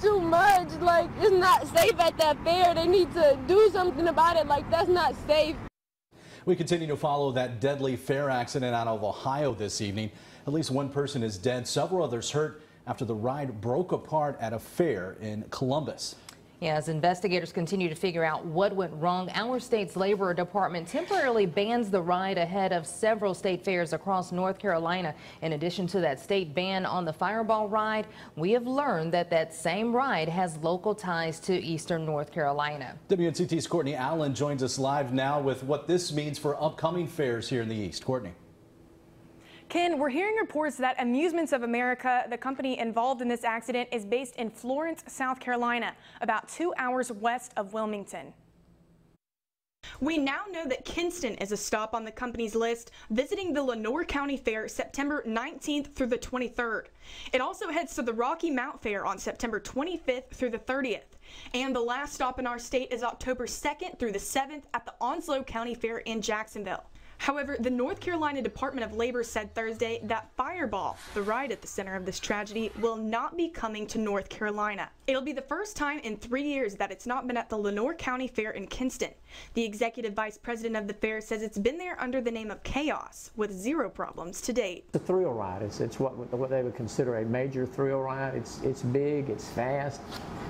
too much. Like, it's not safe at that fair. They need to do something about it. Like, that's not safe. We continue to follow that deadly fair accident out of Ohio this evening. At least one person is dead, several others hurt after the ride broke apart at a fair in Columbus. Yeah, as investigators continue to figure out what went wrong, our state's Labor Department temporarily bans the ride ahead of several state fairs across North Carolina. In addition to that state ban on the Fireball ride, we have learned that that same ride has local ties to eastern North Carolina. WNCT's Courtney Allen joins us live now with what this means for upcoming fairs here in the East. Courtney. Ken, we're hearing reports that Amusements of America, the company involved in this accident, is based in Florence, South Carolina, about 2 hours west of Wilmington. We now know that Kinston is a stop on the company's list, visiting the Lenoir County Fair September 19th through the 23rd. It also heads to the Rocky Mount Fair on September 25th through the 30th. And the last stop in our state is October 2nd through the 7th at the Onslow County Fair in Jacksonville. However, the North Carolina Department of Labor said Thursday that Fireball, the ride at the center of this tragedy, will not be coming to North Carolina. It'll be the first time in 3 years that it's not been at the Lenoir County Fair in Kinston. The executive vice president of the fair says it's been there under the name of Chaos, with 0 problems to date. It's a thrill ride. It's what they would consider a major thrill ride. It's big, it's fast,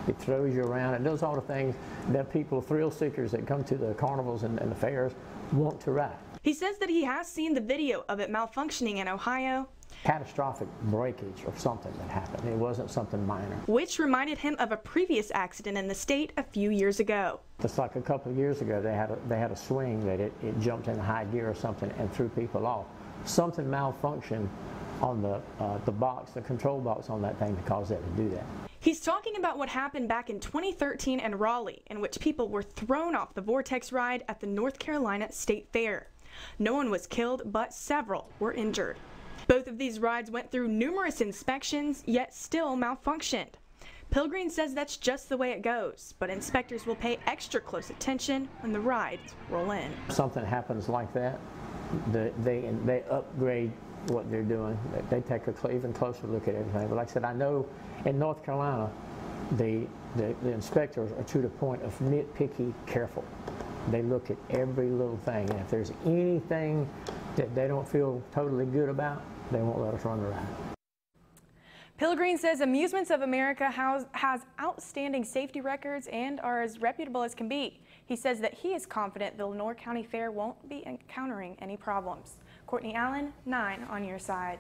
it throws you around, it does all the things that people, thrill seekers that come to the carnivals and the fairs, want to ride. He says that he has seen the video of it malfunctioning in Ohio. Catastrophic breakage or something that happened. It wasn't something minor. Which reminded him of a previous accident in the state a few years ago. Just like a couple of years ago, they had a swing that it jumped in high gear or something and threw people off. Something malfunctioned on the box, the control box on that thing to cause that to do that. He's talking about what happened back in 2013 in Raleigh, in which people were thrown off the Vortex ride at the North Carolina State Fair. No one was killed, but several were injured. Both of these rides went through numerous inspections, yet still malfunctioned. Pilgrim says that's just the way it goes, but inspectors will pay extra close attention when the rides roll in. If something happens like that, they upgrade what they're doing. They take an even closer look at everything. But like I said, I know in North Carolina, the inspectors are to the point of nitpicky careful. They look at every little thing, and if there's anything that they don't feel totally good about, they won't let us run the ride. Pilgrim says Amusements of America has outstanding safety records and are as reputable as can be. He says that he is confident the Lenoir County Fair won't be encountering any problems. Courtney Allen, 9 on your side.